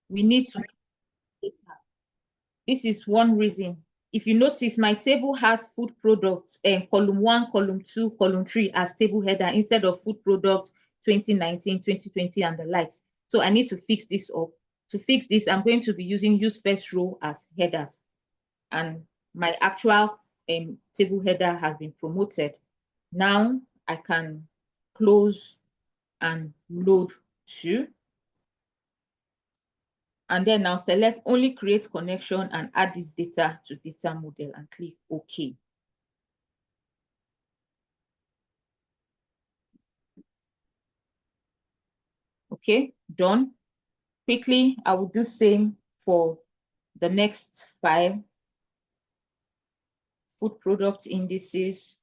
we need to. This is one reason. If you notice, my table has food products and column 1, column 2, column 3 as table header instead of food product 2019, 2020, and the likes. So I need to fix this up. To fix this, I'm going to be using use first row as headers. And my actual table header has been promoted. Now I can close and load to. And then now select only create connection and add this data to data model and click OK. Okay, done. Quickly, I will do same for the next file. Food product indices,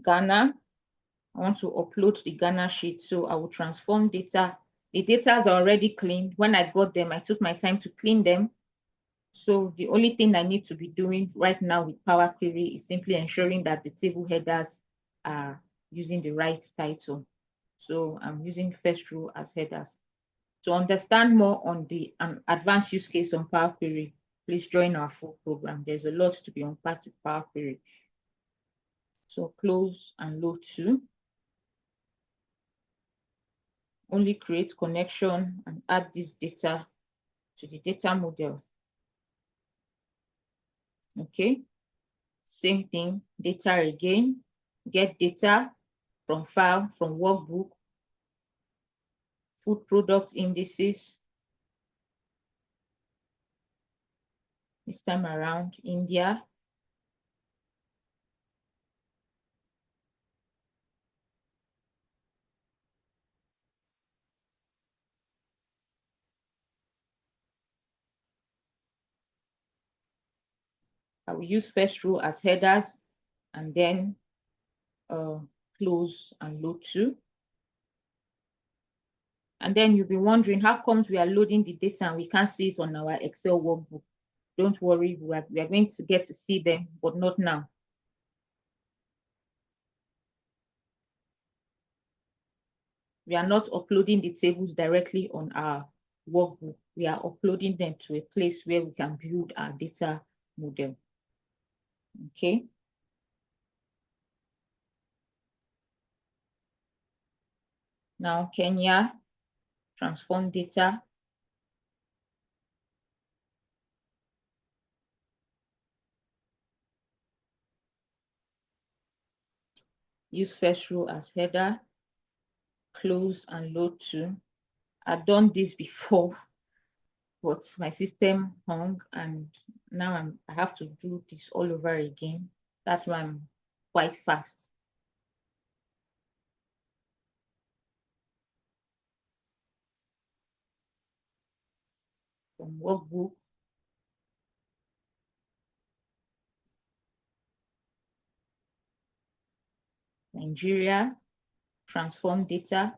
Ghana. I want to upload the Ghana sheet, so I will transform data. The data is already cleaned. When I got them, I took my time to clean them. So the only thing I need to be doing right now with Power Query is simply ensuring that the table headers are using the right title. So I'm using first row as headers. To understand more on the advanced use case on Power Query, please join our full program. There's a lot to be unpacked with Power Query. So close and load to. Only create connection and add this data to the data model. Okay, same thing, data again, get data from file, from workbook, food product indices. This time around, India. I will use first row as headers and then close and load to. And then you'll be wondering, how comes we are loading the data and we can't see it on our Excel workbook? Don't worry, we are going to get to see them, but not now. We are not uploading the tables directly on our workbook. We are uploading them to a place where we can build our data model. Okay. Now, Kenya, transform data. Use first row as header, close and load to. I've done this before, but my system hung and now I have to do this all over again. That's why I'm quite fast. From workbook, Nigeria, transform data.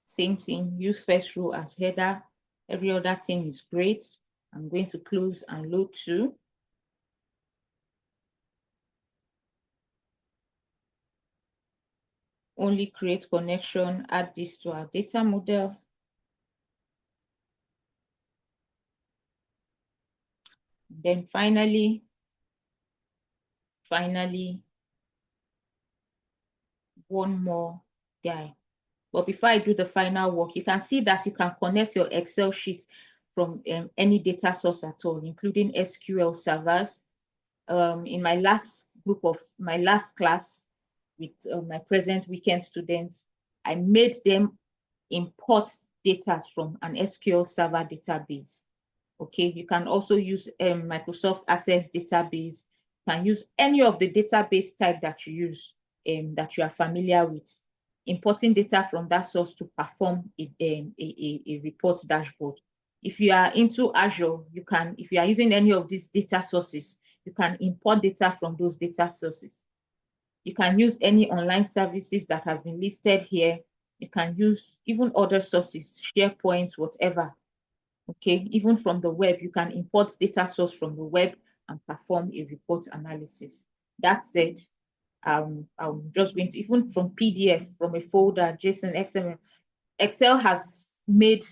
Same thing, use first row as header. Every other thing is great. I'm going to close and load to. Only create connection, add this to our data model. Then finally, one more guy. But before I do the final work, you can see that you can connect your Excel sheet from any data source at all, including SQL servers. In my last class with my present weekend students, I made them import data from an SQL server database. Okay, you can also use Microsoft Access database. You can use any of the database type that you use, that you are familiar with. Importing data from that source to perform a report dashboard. If you are into Azure, you can, if you are using any of these data sources, you can import data from those data sources. You can use any online services that has been listed here. You can use even other sources, SharePoint, whatever. Okay, even from the web, you can import data source from the web and perform a report analysis. That said, I'm just going to, even from PDF, from a folder, JSON, XML, Excel has made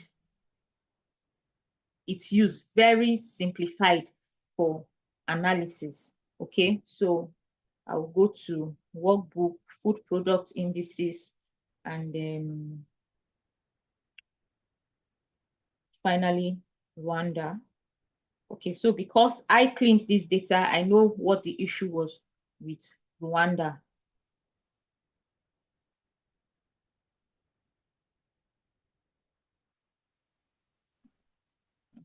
its use very simplified for analysis. Okay, so I'll go to workbook, food product indices, and then finally Rwanda. Okay, so because I cleaned this data, I know what the issue was with Rwanda.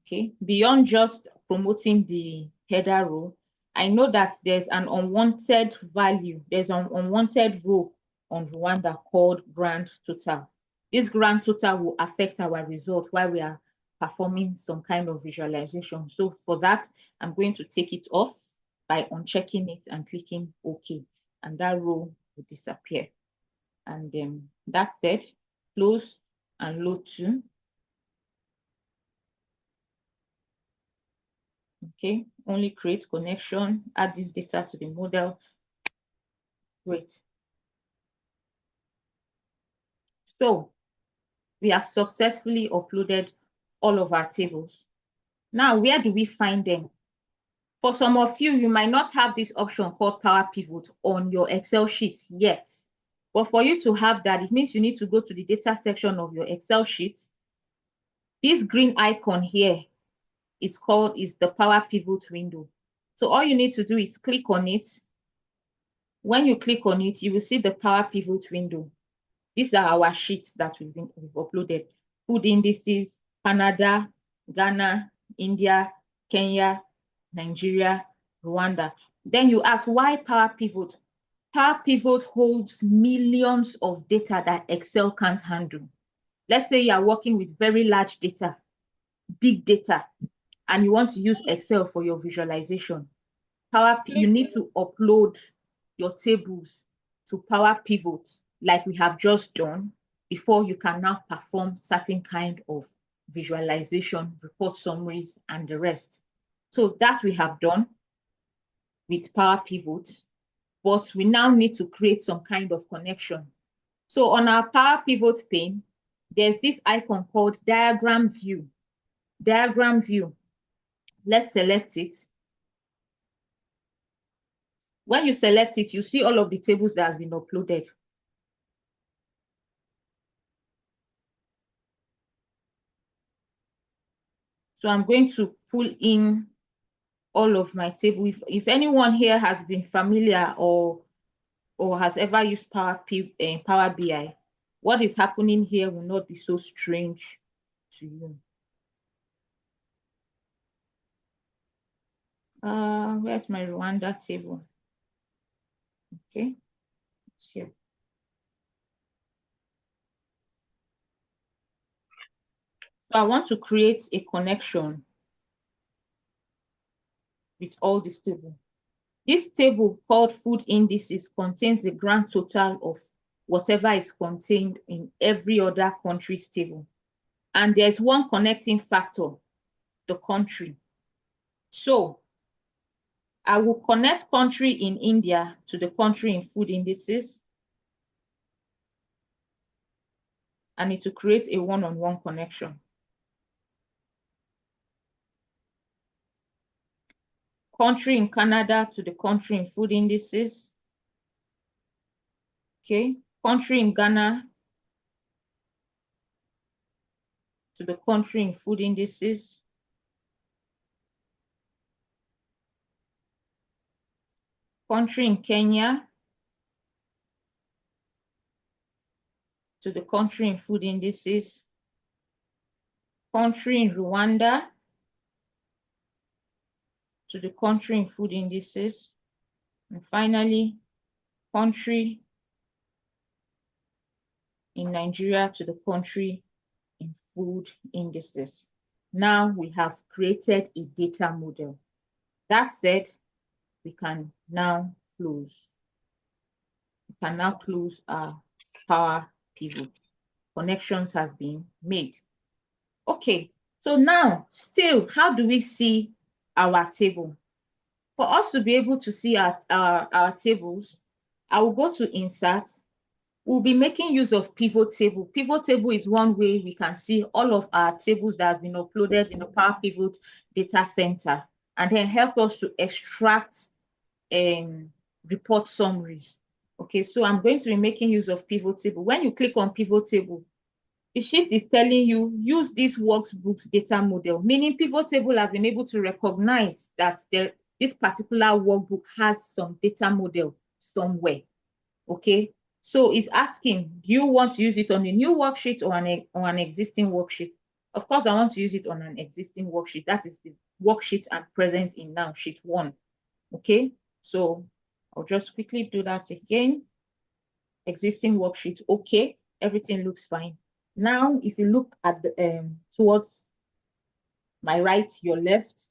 Okay, beyond just promoting the header row, I know that there's an unwanted value, there's an unwanted row on Rwanda called grand total. This grand total will affect our result while we are performing some kind of visualization. So for that, I'm going to take it off by unchecking it and clicking OK, and that row will disappear. And that said, close and load to. Okay, only create connection, add this data to the model. Great. So we have successfully uploaded all of our tables. Now, where do we find them? For some of you, you might not have this option called Power Pivot on your Excel sheet yet. But for you to have that, it means you need to go to the data section of your Excel sheet. This green icon here is the Power Pivot window. So all you need to do is click on it. When you click on it, you will see the Power Pivot window. These are our sheets that we've uploaded. Food indices, Canada, Ghana, India, Kenya, Nigeria, Rwanda. Then you ask, why Power Pivot? Power Pivot holds millions of data that Excel can't handle. Let's say you are working with very large data, big data, and you want to use Excel for your visualization. You need to upload your tables to Power Pivot like we have just done before you can now perform certain kind of visualization, report summaries, and the rest. So that we have done with Power Pivot, but we now need to create some kind of connection. So on our Power Pivot pane, there's this icon called Diagram View. Diagram View. Let's select it. When you select it, you see all of the tables that has been uploaded. So I'm going to pull in all of my table. If anyone here has been familiar or has ever used Power BI, what is happening here will not be so strange to you. Where's my Rwanda table? Okay, it's here. So I want to create a connection with all these tables. This table called food indices contains the grand total of whatever is contained in every other country's table. And there's one connecting factor, the country. So I will connect country in India to the country in food indices. I need to create a one-on-one connection. Country in Canada to the country in food indices. Okay, country in Ghana to the country in food indices. Country in Kenya to the country in food indices. Country in Rwanda to the country in food indices. And finally, country in Nigeria to the country in food indices. Now we have created a data model. That said, we can now close. We can now close our Power Pivot. Connections has been made. Okay, So now, still, how do we see our table? For us to be able to see our tables, I will go to Insert. We'll be making use of pivot table. Pivot table is one way we can see all of our tables that has been uploaded in the Power Pivot data center, and then help us to extract report summaries. Okay, so I'm going to be making use of pivot table. When you click on pivot table, the sheet is telling you use this workbook's data model, meaning pivot table have been able to recognize that this particular workbook has some data model somewhere. Okay, so it's asking, do you want to use it on a new worksheet or an existing worksheet? Of course, I want to use it on an existing worksheet. That is the worksheet I'm present in now, sheet 1. Okay, so I'll just quickly do that again. Existing worksheet, okay, everything looks fine. Now, if you look at the towards my right, your left,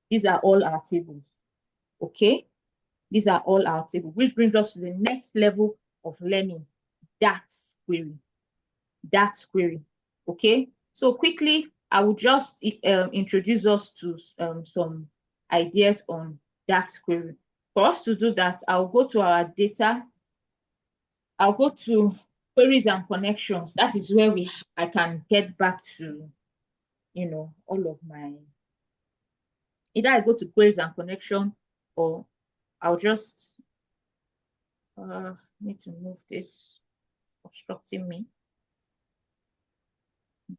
these are all our tables. Okay, these are all our tables, which brings us to the next level of learning, DAX query. DAX query. Okay, so quickly, I will just introduce us to some ideas on DAX query. For us to do that, I'll go to our data. I'll go to queries and connections. That is where I can get back to, all of my, either I go to queries and connection, or I'll just need to move this, obstructing me.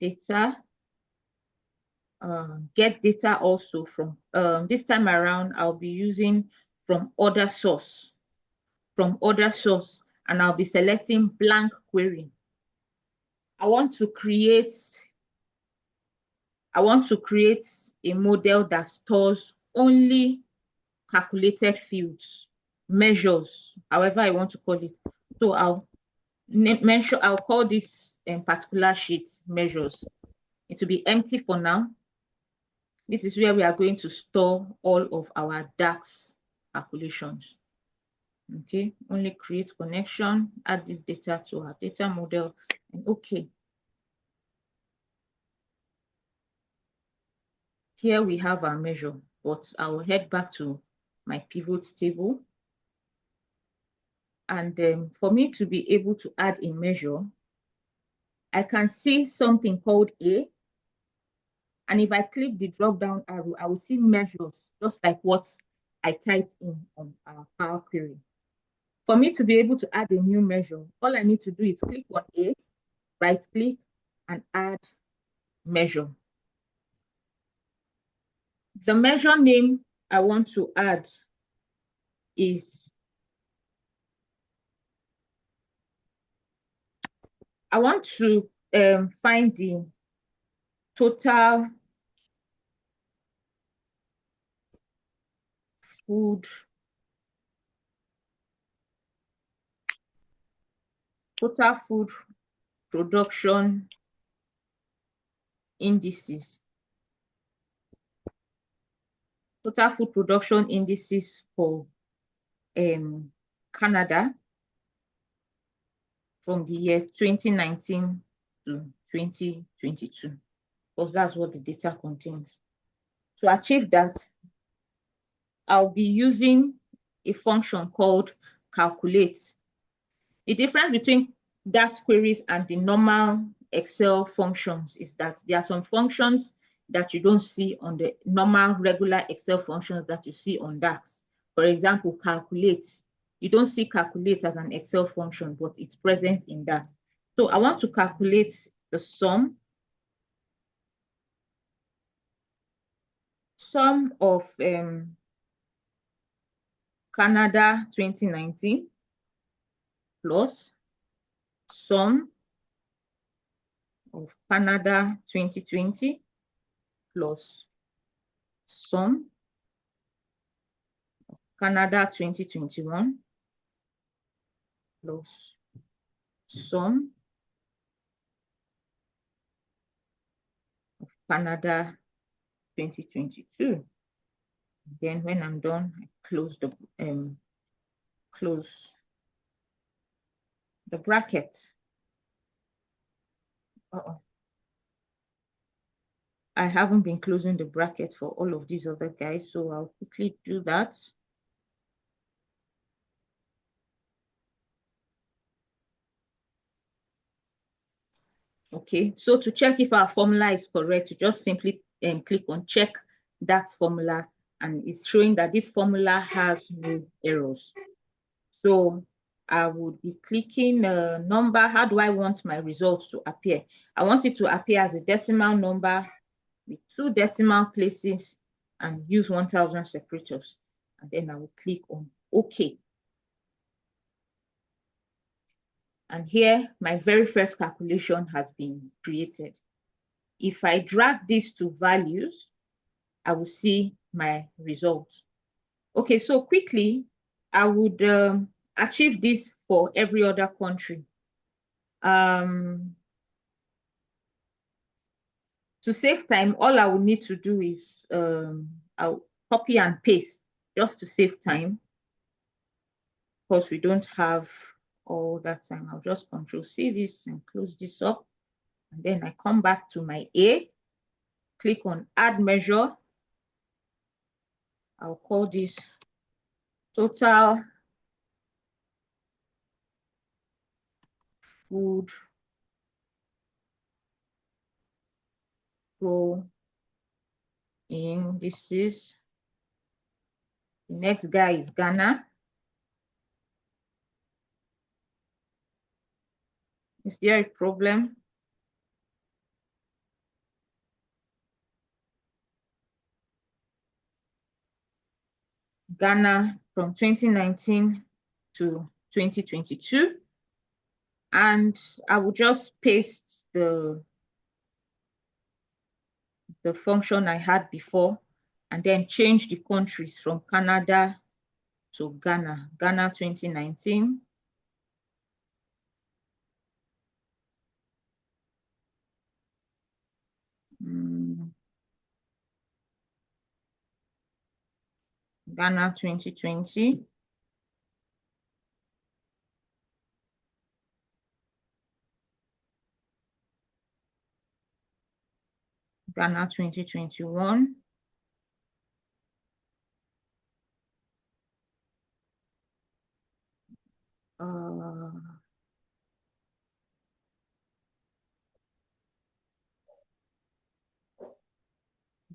Data, get data also from, this time around, I'll be using from other source, and I'll be selecting blank query. I want to create a model that stores only calculated fields, measures, however I want to call it. So I'll call this particular sheet measures. It will be empty for now. This is where we are going to store all of our DAX calculations. Okay, only create connection, add this data to our data model, and okay. Here we have our measure, but I will head back to my pivot table. And for me to be able to add a measure, I can see something called A. And if I click the drop down arrow, I will see measures, just like what I typed in on our Power Query. For me to be able to add a new measure, all I need to do is click on A, right click, and add measure. The measure name I want to add is, I want to find the total food production indices. Total food production indices for Canada from the year 2019 to 2022, because that's what the data contains. To achieve that, I'll be using a function called calculate. The difference between DAX queries and the normal Excel functions is that there are some functions that you don't see on the normal regular Excel functions that you see on DAX. For example, calculate. You don't see calculate as an Excel function, but it's present in DAX. So I want to calculate the sum of Canada 2019 plus sum of Canada 2020 plus sum of Canada 2021 plus sum of Canada 2022. Then when I'm done, I close the bracket. I haven't been closing the bracket for all of these other guys, so I'll quickly do that. Okay, so to check if our formula is correct, you just simply click on check that formula, and it's showing that this formula has no errors. So I would be clicking a number. How do I want my results to appear? I want it to appear as a decimal number with 2 decimal places and use 1000 separators. And then I will click on OK. And here, my very first calculation has been created. If I drag this to values, I will see my results. Okay, so quickly, I would achieve this for every other country. To save time, all I will need to do is I'll copy and paste just to save time. Of course, we don't have all that time. I'll just Control C this and close this up. And then I come back to my A, click on Add Measure. I'll call this Total Food Grow in. This is the next guy is Ghana. Is there a problem? Ghana from 2019 to 2022. And I will just paste the function I had before and then change the countries from Canada to Ghana. Ghana 2019. Ghana 2020. Ghana 2021.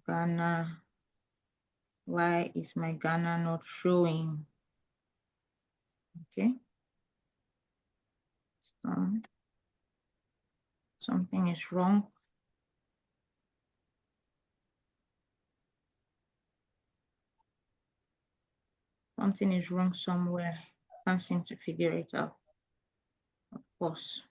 Ghana. Why is my Ghana not showing? Okay. Something is wrong. Something is wrong somewhere. Can't seem to figure it out. Of course.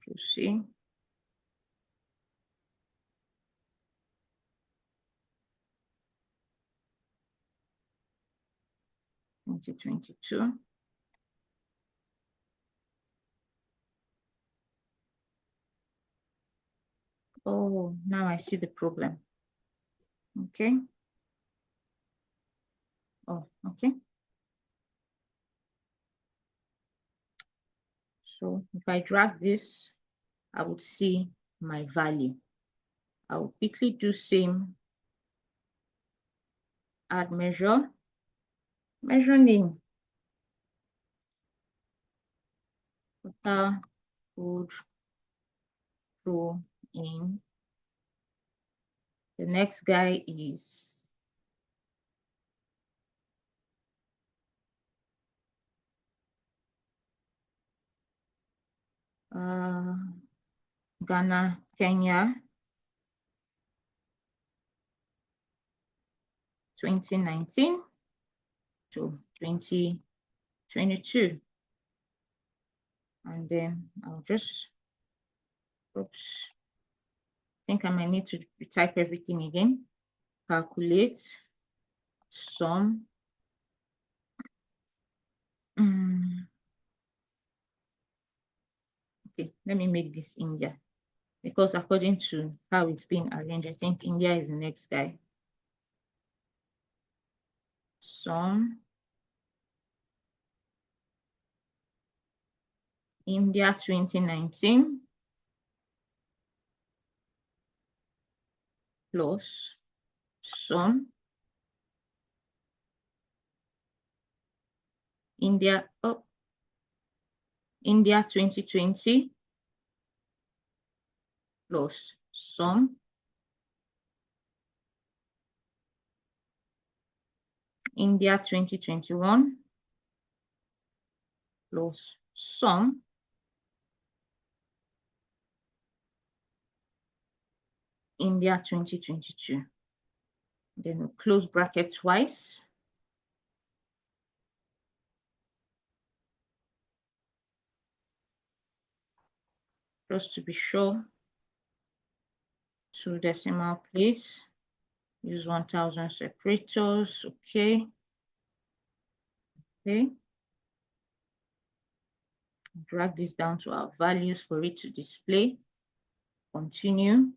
You see. $2022. Oh, now I see the problem. Okay. Oh, okay. So if I drag this, I would see my value. I will quickly do same. Add measure. Measure name. Total food grow in. The next guy is Ghana, Kenya, 2019 to 2022. And then I'll just, oops, I think I might need to type everything again. Calculate sum. Okay, let me make this India, because according to how it's been arranged, I think India is the next guy. Sum. India 2019 plus sum. India 2020 plus sum. India 2021 plus sum. India 2022. Then we'll close bracket twice. Just to be sure, 2 decimal place. Use 1000 separators. Okay. Okay. Drag this down to our values for it to display. Continue.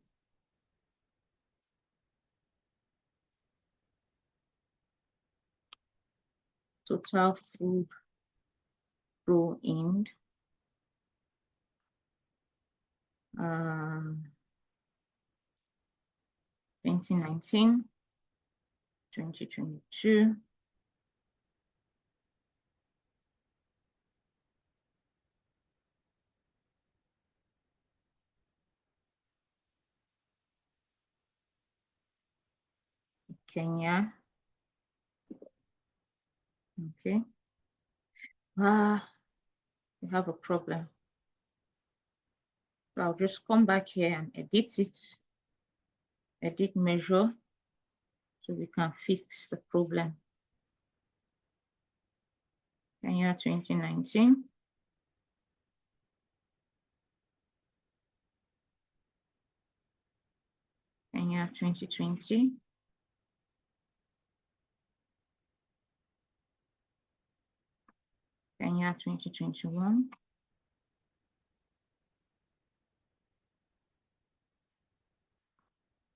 Total food grow in 2019, 2022. Kenya. Okay. We have a problem. So I'll just come back here and edit it. Edit measure so we can fix the problem. Kenya 2019. Kenya 2020. Kenya 2021.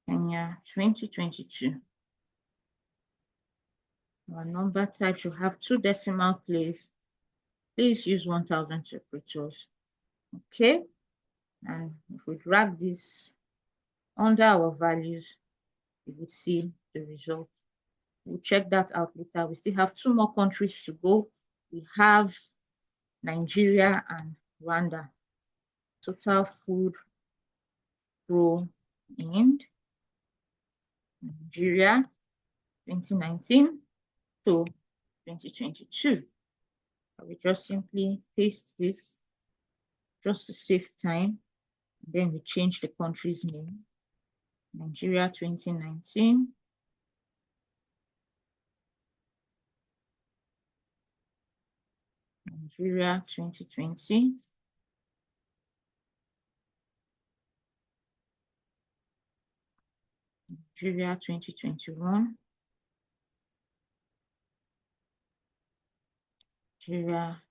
Kenya 2022. Our number type should have 2 decimal places. Please use 1000 separators. Okay. And if we drag this under our values, you would see the result. We'll check that out later. We still have 2 more countries to go. We have Nigeria and Rwanda. Total food grow in Nigeria 2019 to 2022. I will just simply paste this just to save time. Then we change the country's name. Nigeria 2019. Nigeria 2020. Nigeria 2021. Nigeria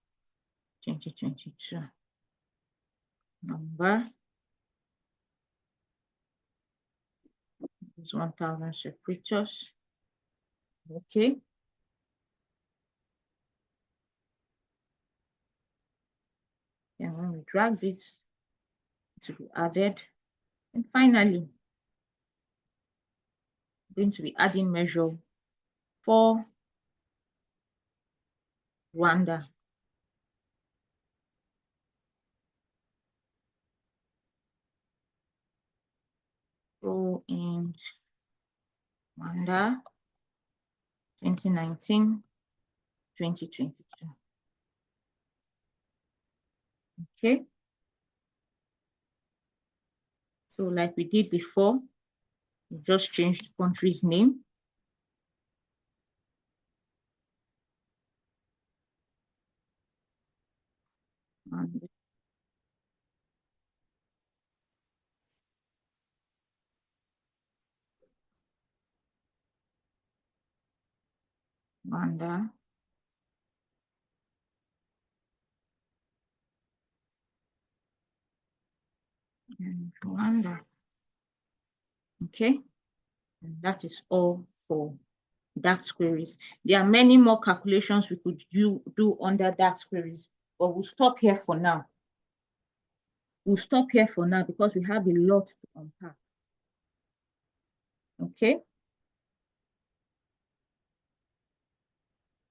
2022. Number is 1000 separators. Okay. And when we drag this to be added, and finally, we're going to be adding measure for Rwanda. Grow in Rwanda 2019, 2022. Okay. So like we did before, we just changed the country's name. And Rwanda. And Rwanda. Okay. And that is all for DAX queries. There are many more calculations we could do under DAX queries, but we'll stop here for now. We'll stop here for now because we have a lot to unpack. Okay.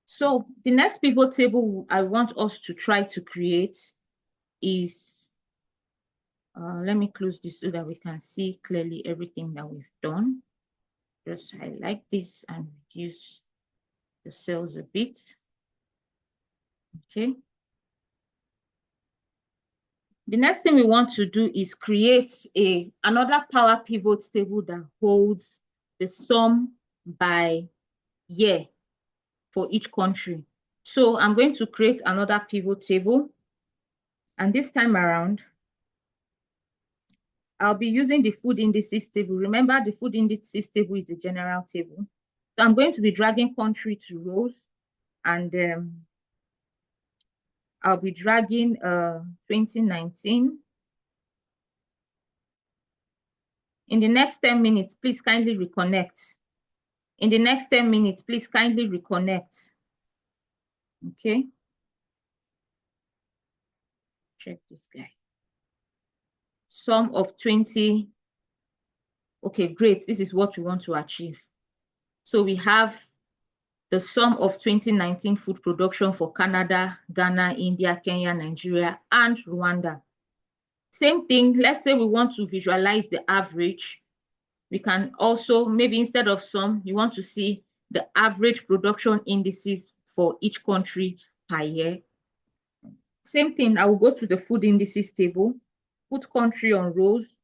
So the next pivot table I want us to try to create is, let me close this so that we can see clearly everything that we've done. Just highlight this and reduce the cells a bit. Okay. The next thing we want to do is create another power pivot table that holds the sum by year for each country. So I'm going to create another pivot table. And this time around, I'll be using the food indices table. Remember, the food indices table is the general table. So I'm going to be dragging country to rows, and I'll be dragging 2019. In the next 10 minutes, please kindly reconnect. In the next 10 minutes, please kindly reconnect. Okay. Check this guy. Sum of 20. Okay, great. This is what we want to achieve. So we have the sum of 2019 food production for Canada, Ghana, India, Kenya, Nigeria, and Rwanda. Same thing, let's say we want to visualize the average. We can also, maybe instead of sum, you want to see the average production indices for each country per year. Same thing, I will go to the food indices table, put country on rows,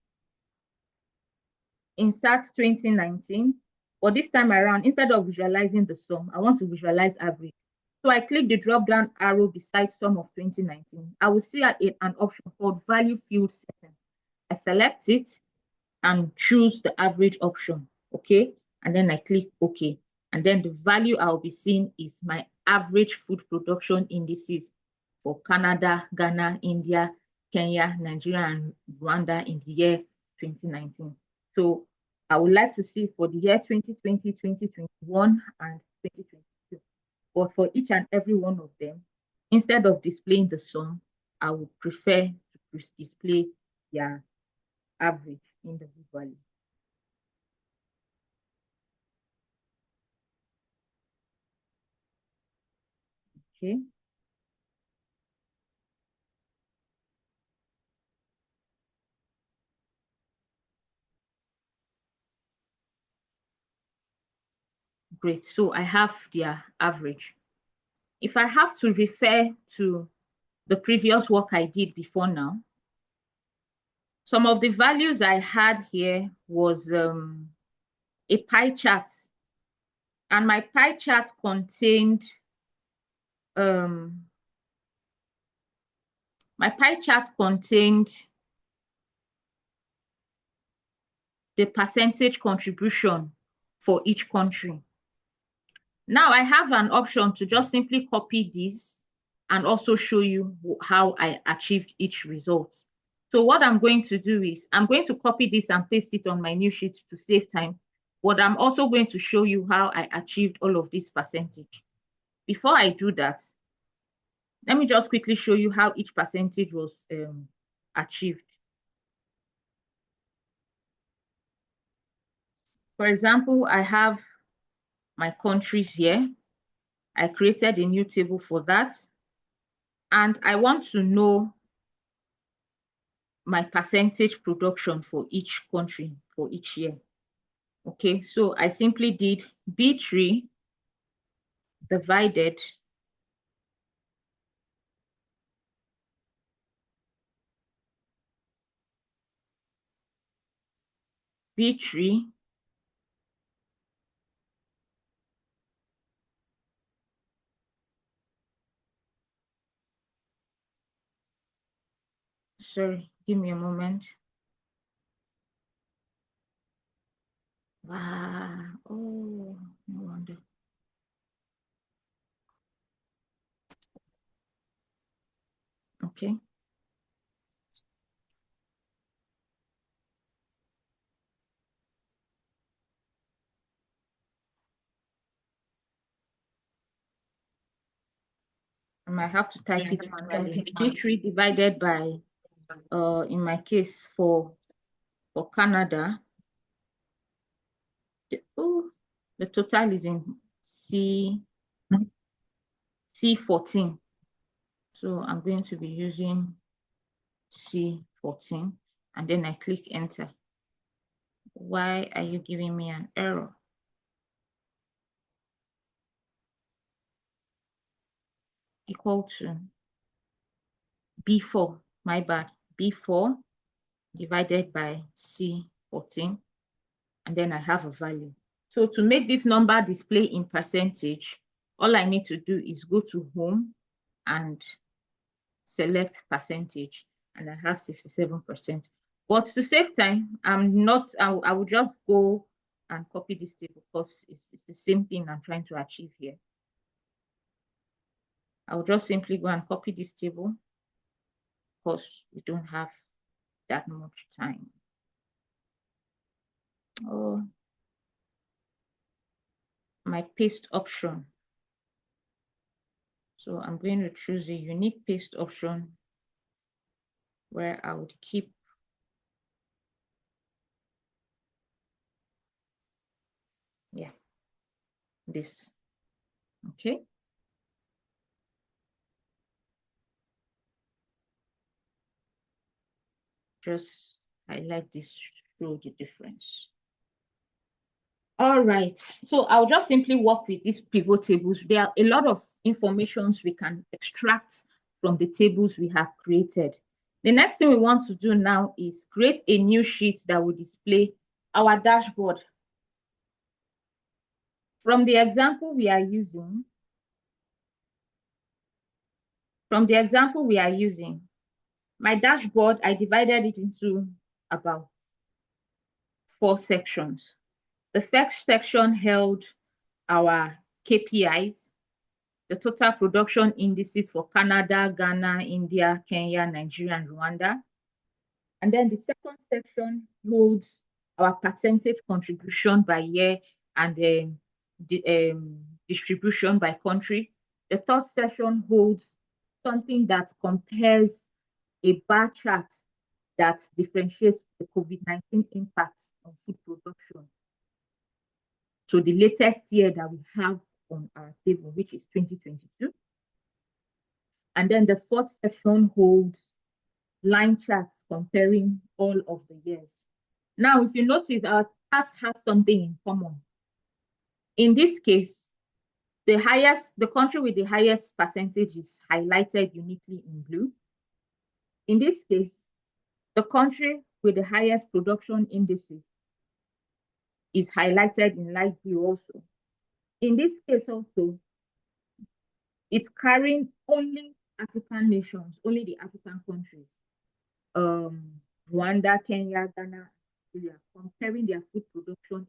insert 2019. But this time around, instead of visualizing the sum, I want to visualize average. So I click the drop down arrow beside sum of 2019. I will see an option called value field setting. I select it and choose the average option, okay? And then I click OK. And then the value I'll be seeing is my average food production indices for Canada, Ghana, India, Kenya, Nigeria, and Rwanda in the year 2019. So I would like to see for the year 2020, 2021, and 2022. But for each and every one of them, instead of displaying the sum, I would prefer to display their average individually. Okay. Great. So I have their average. If I have to refer to the previous work I did before now, some of the values I had here was a pie chart. And my pie chart contained the percentage contribution for each country. Now I have an option to just simply copy this and also show you how I achieved each result. So what I'm going to do is I'm going to copy this and paste it on my new sheet to save time, but I'm also going to show you how I achieved all of this percentage. Before I do that, let me just quickly show you how each percentage was achieved. For example, I have my countries here. I created a new table for that. And I want to know my percentage production for each country for each year. Okay, so I simply did B3 divided B3 sorry, give me a moment. Oh, no wonder. Okay. might have to type it manually. T3 divided by, in my case, for Canada, the total is in C14. So I'm going to be using C14, and then I click enter. Why are you giving me an error? Equal to B4, my bad, B4 divided by C14, and then I have a value. So to make this number display in percentage, all I need to do is go to home and select percentage, and I have 67%. But to save time, I will just go and copy this table because it's the same thing I'm trying to achieve here. I'll just simply go and copy this table because we don't have that much time. Oh, my paste option. So I'm going to choose a unique paste option where I would keep this. Okay. Just highlight this to show the difference. All right, so I'll just simply work with these pivot tables. There are a lot of informations we can extract from the tables we have created. The next thing we want to do now is create a new sheet that will display our dashboard. From the example we are using, my dashboard, I divided it into about 4 sections. The first section held our KPIs, the total production indices for Canada, Ghana, India, Kenya, Nigeria, and Rwanda. And then the second section holds our percentage contribution by year and distribution by country. The third section holds something that compares a bar chart that differentiates the COVID-19 impact on food production. So the latest year that we have on our table, which is 2022. And then the fourth section holds line charts comparing all of the years. Now, if you notice, our chart has something in common. In this case, the country with the highest percentage is highlighted uniquely in blue. In this case, the country with the highest production indices is highlighted in light blue also. In this case also, it's carrying only African nations, only the African countries. Rwanda, Kenya, Ghana, Nigeria, comparing their food production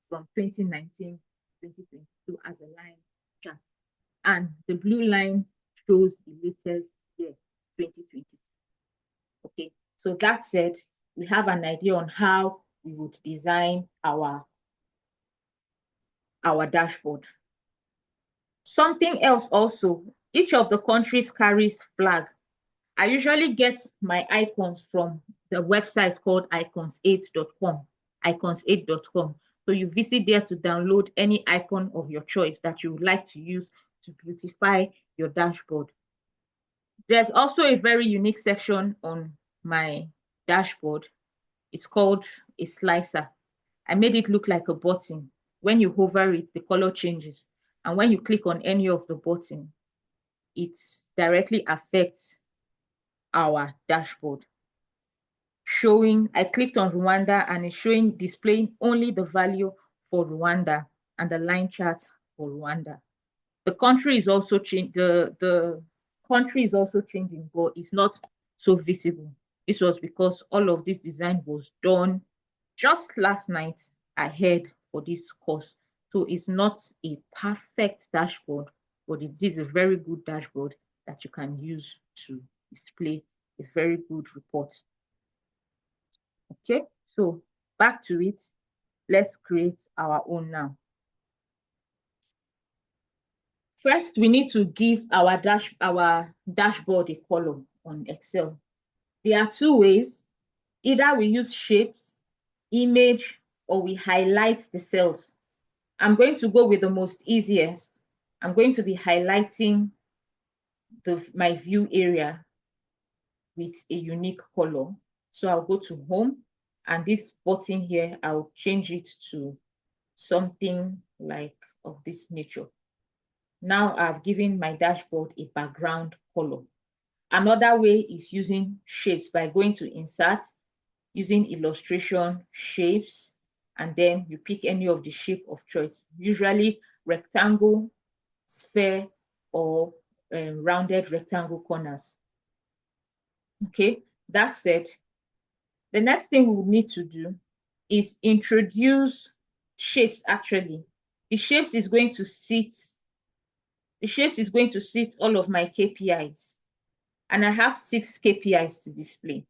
from 2019 to 2022 as a line chart. And the blue line shows the latest year, 2022. Okay, so that said, we have an idea on how we would design our dashboard. Something else also, each of the countries carries flag. I usually get my icons from the website called icons8.com, icons8.com. So you visit there to download any icon of your choice that you would like to use to beautify your dashboard. There's also a very unique section on my dashboard. It's called a slicer. I made it look like a button. When you hover it, the color changes. And when you click on any of the button, it directly affects our dashboard. I clicked on Rwanda and it's displaying only the value for Rwanda and the line chart for Rwanda. The country is also the country is also changing, but it's not so visible. This was because all of this design was done just last night ahead for this course. So it's not a perfect dashboard, but it is a very good dashboard that you can use to display a very good report. Okay, so back to it. Let's create our own now. First, we need to give our dashboard a color on Excel. There are two ways. Either we use shapes, image, or we highlight the cells. I'm going to go with the most easiest. I'm going to be highlighting my view area with a unique color. So I'll go to home, and this button here, I'll change it to something like of this nature. Now I've given my dashboard a background color. Another way is using shapes by going to insert, using illustration, shapes, and then you pick any of the shape of choice, usually rectangle, sphere, or rounded rectangle corners. Okay, that said, the next thing we will need to do is introduce shapes actually. The shapes is going to sit all of my KPIs. And I have 6 KPIs to display.